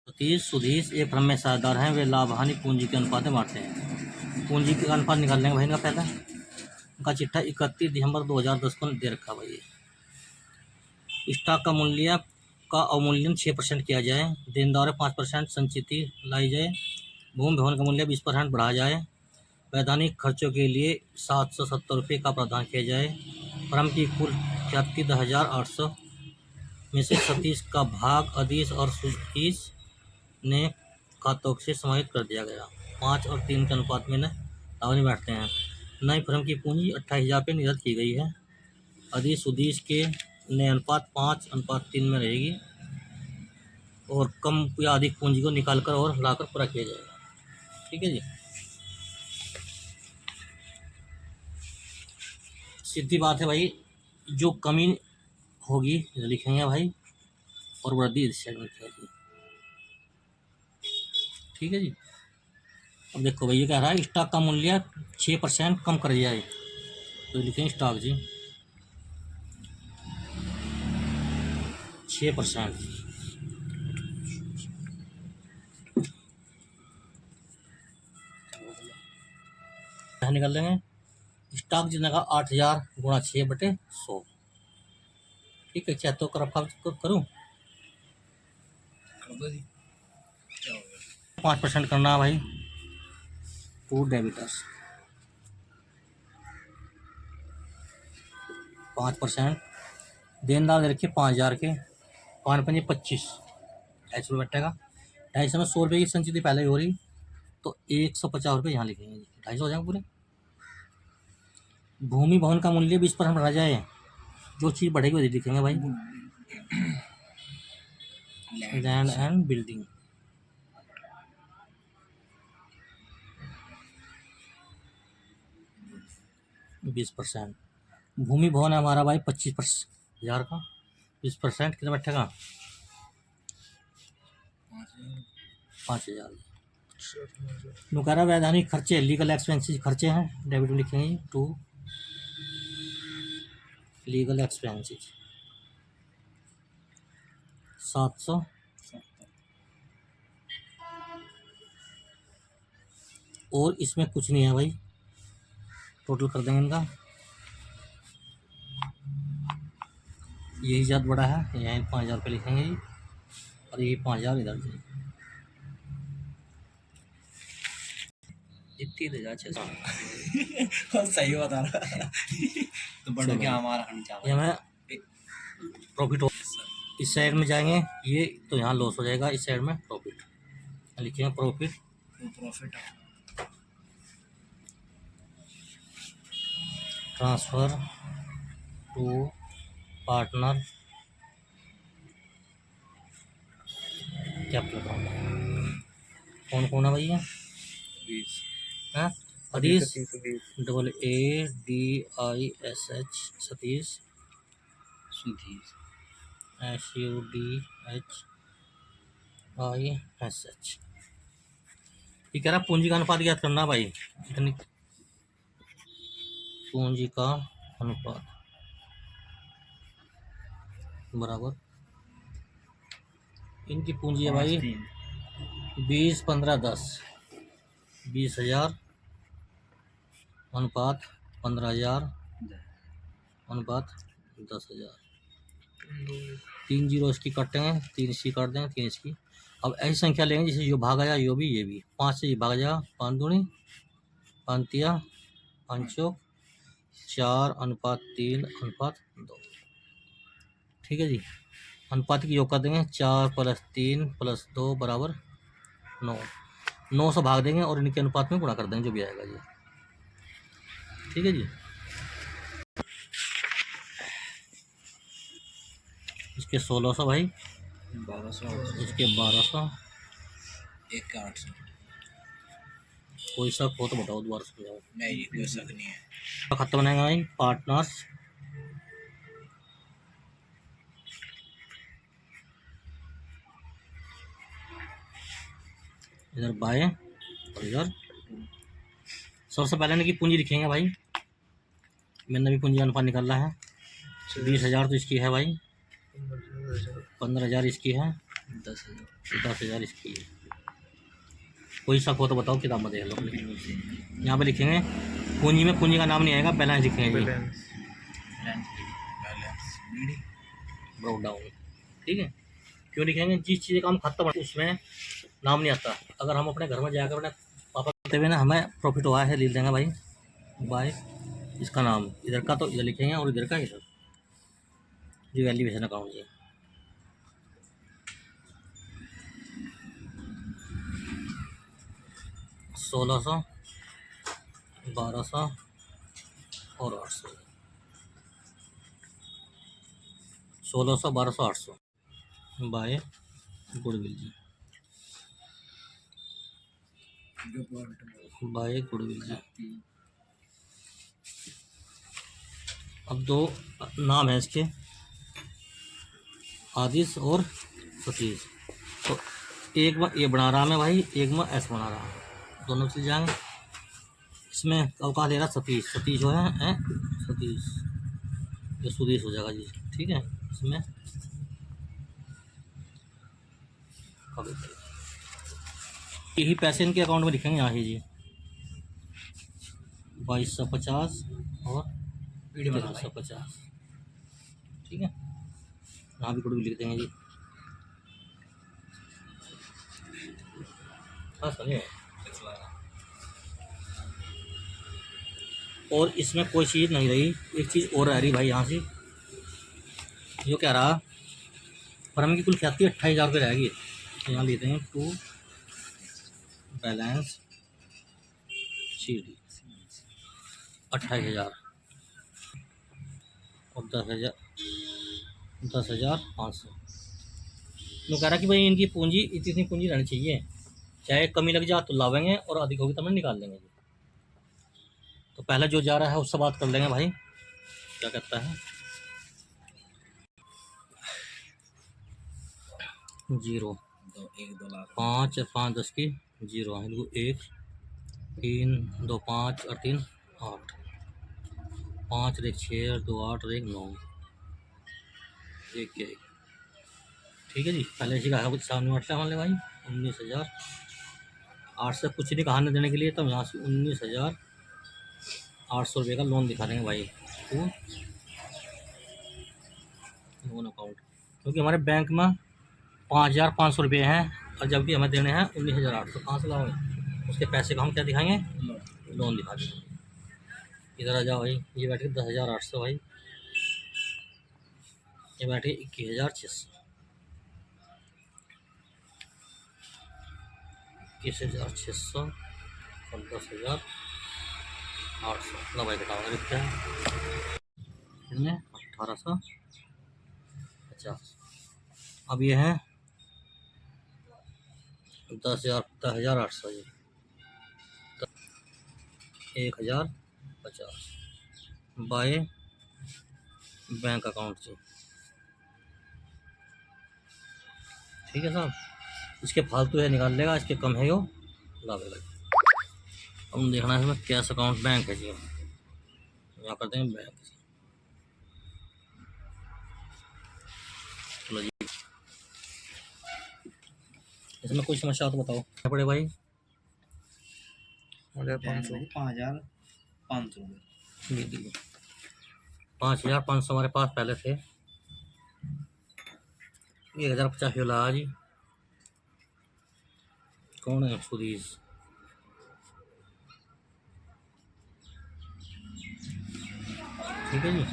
सतीश सुधीश एक फर्म में साझेदार हैं। वे लाभ हानि पूंजी के अनुपात में बांटते हैं। पूंजी का अनुपात निकालने का भाई इनका पहला उनका चिट्ठा 31 दिसंबर 2010 को दे रखा भाई। स्टॉक का मूल्य का अवमूल्यन 6% किया जाए। देनदार 5% संचिति लाई जाए। भूमि भवन का मूल्य 20% बढ़ाया जाए। वैधानिक खर्चों के लिए 770 रुपये का प्रावधान किया जाए। फर्म की कुल ख्याति 10,800 में से सतीश का भाग अधीश और सुधीश ने खातों से समाहित कर दिया गया। 5 और 3 के अनुपात में लाभांश बैठते हैं। नई फर्म की पूंजी 28,000 पे निर्धारित की गई है। अधीश सुधीश के नए अनुपात 5:3 में रहेगी और कम या अधिक पूंजी को निकालकर और लाकर पूरा किया जाएगा। ठीक है जी। सीधी बात है भाई, जो कमी होगी लिखेंगे भाई और वृद्धि इस साइड में लिखेंगे। ठीक है जी। अब देखो भाई ये कह रहा है स्टॉक का मूल्य 6% कम कर दिया है, तो लिखेंगे स्टॉक जी 6%। निकाल लेंगे स्टॉक जितने का 8,000 गुणा 6/100। ठीक है, क्या तो करूँ 5% करना भाई टू डेबिटर्स 5%। देनदार रखिए 5,000 के 5×5 25 250 बैठेगा। 250 में 100 रुपये की संचिति पहले ही हो रही, तो 150 रुपये यहाँ लिखेंगे। 250 हो जाएंगे पूरे। भूमि भवन का मूल्य 20% बढ़ा जाए। जो चीज़ बढ़ेगी वही लिखेंगे भाई। Land and building 20%। भूमि भवन है हमारा भाई 25,000 का। 20% कितना बैठेगा 5,000। नुकारा वैधानिक खर्चे लीगल एक्सपेंसेस खर्चे हैं, डेबिट में लिखेंगे टू लीगल एक्सपेंसेस 700। और इसमें कुछ नहीं है भाई, टोटल कर देंगे इनका। यही ज़्यादा बड़ा है, यहाँ 5,000 रुपये लिखेंगे जी, और यही 5,000 इधर से जितनी दे जा सही बता रहा तो बड़ों के हमारा ये मैं प्रॉफिट हो। इस साइड में जाएंगे ये तो यहाँ लॉस हो जाएगा, इस साइड में प्रॉफिट लिखेंगे profit transfer to partner capital account. कौन कौन है भैया अधीश ADISH सतीश SUDHISH ये कह रहा पूंजी का अनुपात ज्ञात करना भाई। कितनी पूंजी का अनुपात बराबर इनकी पूंजी है भाई 20 15 10 20,000 अनुपात 15,000 अनुपात 10,000। 3 जीरो इसकी काटेंगे, 3 इसकी काट देंगे, 3 इसकी। अब ऐसी संख्या लेंगे जिसे यो भागा जाए यो भी ये भी। 5 से ये भागा जाएगा 5 दूनी 5 तिया 5 चौक 4:3:2। ठीक है जी। अनुपात की योग कर देंगे 4 + 3 + 2 बराबर 9। 9 से भाग देंगे और इनके अनुपात में गुणा कर देंगे जो भी आएगा जी। ठीक है जी। इसके 1600 भाई 1200 इसके 1200 एक का 800। कोई शक हो तो बताओ दोबारा समझाओ। नहीं कोई शक नहीं है। खत्म बनेगा भाई पार्टनर्स इधर बाय और इधर। सबसे पहले इनकी पूंजी लिखेंगे भाई। मैंने भी पूंजी अनुपात निकाला है। 20,000 तो इसकी है भाई, 15,000 इसकी है, 10,000 10,000 इसकी है। कोई शक हो तो बताओ, किताब में देख लो अपनी। यहाँ पे लिखेंगे पूंजी में, पूंजी का नाम नहीं आएगा, बैलेंस लिखेंगे जी, बैलेंस। Broke down. ठीक है, क्यों लिखेंगे? जिस चीज़ का हम खत्म उसमें नाम नहीं आता। अगर हम अपने घर में जाकर अपने पापा कहते हुए ना हमें प्रॉफिट हुआ है, लिख देंगे भाई बाय इसका नाम, इधर का तो इधर लिखेंगे और इधर का इधर, जी वैल्यूएशन अकाउंट जी। सोलह सौ, 1200 और 800, 1600, 1200, 800 बाय गुडविल जी, बाय गुडविल जी। अब दो नाम है इसके, आदिश और सतीश। तो एक में ए बना रहा मैं भाई, एक में एस बना रहा, दोनों चल जाएंगे। इसमें अवकाश ले रहा सतीश, सतीश जो है सतीश, ये सुदेश हो जाएगा जी। ठीक है, इसमें यही पैसे इनके अकाउंट में लिखेंगे यहाँ ही जी, 2250 और 1350। ठीक है, यहाँ भी कुछ भी लिख देंगे जी। हाँ समझे। और इसमें कोई चीज़ नहीं रही, एक चीज़ और रह रही भाई यहाँ से, जो कह रहा फर्म की कुल ख्याति 28,000 रुपये रहेगी। तो यहाँ लेते हैं टू बैलेंस शीट 28,000 और 10,500। वो कह रहा कि भाई इनकी पूंजी इतनी पूंजी रहनी चाहिए, चाहे कमी लग जाए तो लावेंगे और अधिक होगी तो हम निकाल लेंगे। तो पहले जो जा रहा है उससे बात कर लेंगे भाई, क्या कहता है। 0 5 5 10 की 0 है, 1 3 2 5 और 3 8 5 और 1 6 और 2 8 और 1 9 1 1। ठीक है जी, पहले इसी का कुछ सामने बढ़ता है मान ले भाई 19,000 8 से कुछ नहीं कहानी देने के लिए, तो यहाँ से 19,800 रुपये का लोन दिखा देंगे भाई टू लोन अकाउंट, क्योंकि हमारे बैंक में 5,500 रुपये हैं और जबकि हमें देने हैं 19,800। कहाँ से लाओगे उसके पैसे का? हम क्या दिखाएंगे? लोन दिखा देंगे। इधर आ जाओ भाई, ये बैठे 10,800 भाई, ये बैठे 21,600, 21,600 और 10,800 लो भाई बताओ कितना है इनमें? 1,850। अब ये है 10,800 जी, 1,050 बाय बैंक अकाउंट जी। ठीक है साहब, इसके फालतू है निकाल लेगा, इसके कम है यो लावेगा। हम देखना है इसमें कैश अकाउंट बैंक है जी, यहाँ करते हैं बैंक जी। चलो जी, इसमें कोई समस्या हो तो बताओ। क्या पड़े भाई? 5,500 5,500 हमारे पास पहले थे, 1,050 ला जी। कौन है? सुदीस। ठीक है जी,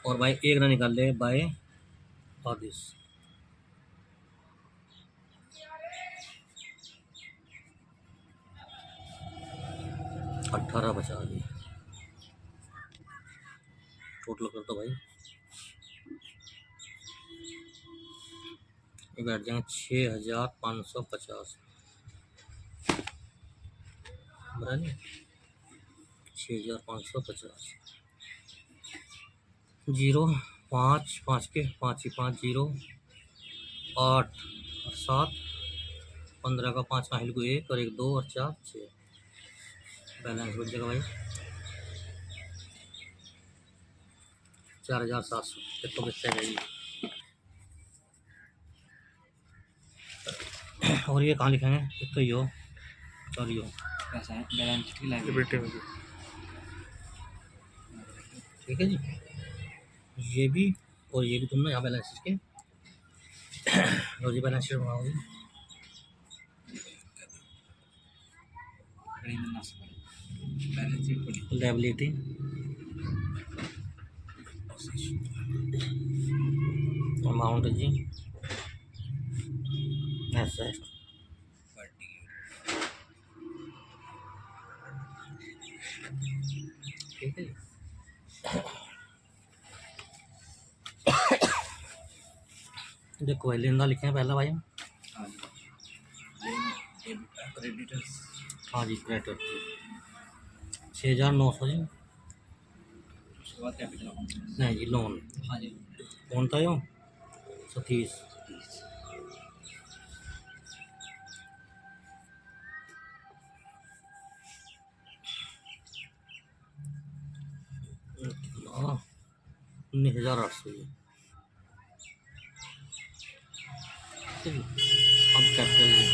और भाई एक ना निकाल ले बाय आदिश। अट्ठारह बचा जी, टोटल कर दो भाई, ये बैठ जाएंगे 6,550 बराबर 6,550। 0 5 5 के 5 ही 5 0 8 और 7 15 का 5 का हिल को 1 और 1 2 और 4 6 बैलेंस बच जाएगा भाई 4,700। तो बचता है। और ये कहाँ लिखेंगे, एक तो यो और यो, कैसा है बैलेंस शीट की लाइब्रेरी लिबर्टी में भी। ठीक है जी। ये भी और ये भी तुम ना यहाँ बैलेंस शीट के और ये बैलेंस शीट बनाओगे। बैलेंस शीट पड़ी लायबिलिटी, अमाउंट जी, एसेट, ठीक है जी। देखो भाई लेनदार लिखे हैं पहला भाई। हाँ जी क्रेडिटर्स हाँ जी क्रेडिटर 6,900 जी। उसके बाद कैपिटल अकाउंट नहीं जी लोन हाँ जी कौन था यो, सतीश। हाँ 19,800 जी। ठीक है जी। अब कैपिटल जी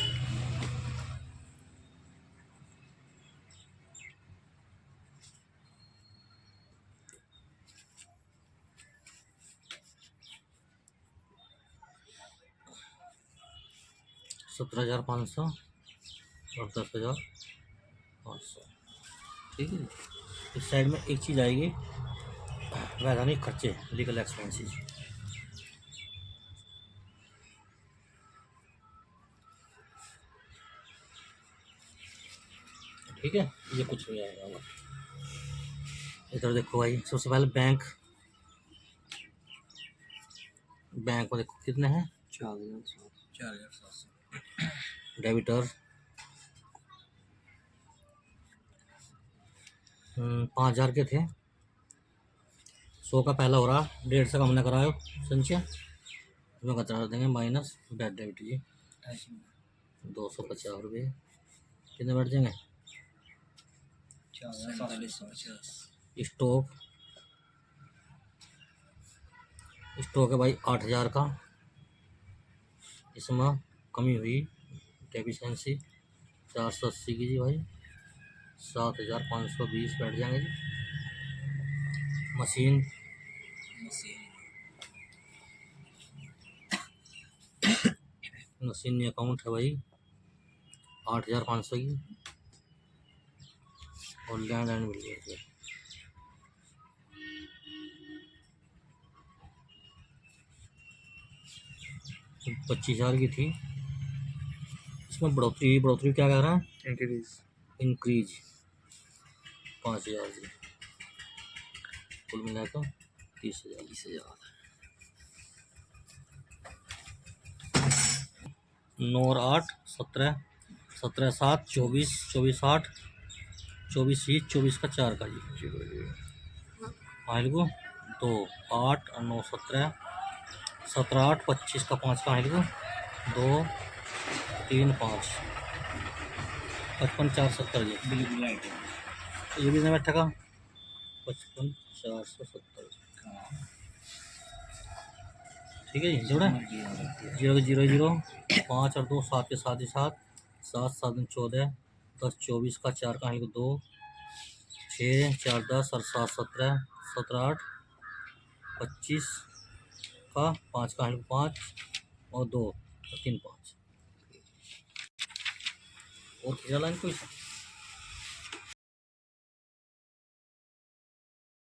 17,500 और 10,500। ठीक है जी। इस साइड में एक चीज़ आएगी वैधानिक खर्चे, लीगल एक्सपेंसेस। ठीक है, ये कुछ नहीं आएगा वो। इधर देखो भाई, सबसे पहले बैंक में देखो कितने हैं, 4,700 डेबिटर 5,000 के थे, 100 का पहला हो रहा, 150 का हमने कराया संचय, इसमें कचरा देंगे माइनस बैड डेबिट जी 250 रुपये, कितने बैठ जाएंगे। 4,750 स्टॉक है भाई 8,000 का, इसमें कमी हुई डेफिशिएंसी 480 की जी भाई, 7,520 बैठ जाएंगे जी। मशीन मशीन अकाउंट है भाई 8,500 की, और लैंड एंड बिल्डिंग 25,000 की थी, इसमें बढ़ोतरी क्या कह रहा है, इंक्रीज 5,000 की, कुल मिलाकर 30,000। 9 और 8 17, 17 7 24, 24 8, 24 ही 24 का 4 का जी आहिल को 2 8 और 9 17, 17 8 25 का 5 का आहिल को 2 3 5 55 4 70 जी। बिल्कुल राइट है ये भी नहीं बैठा का 55 470। ठीक है जी, जोड़ा 0 0 0 5 और 2 7 के साथ ही 7 7 7 14 10 24 का 4 का 2 6 4 10 और 7 17 17 8 25 का 5 का 5 और 2 और 3 5 और खींचा लाइन कोई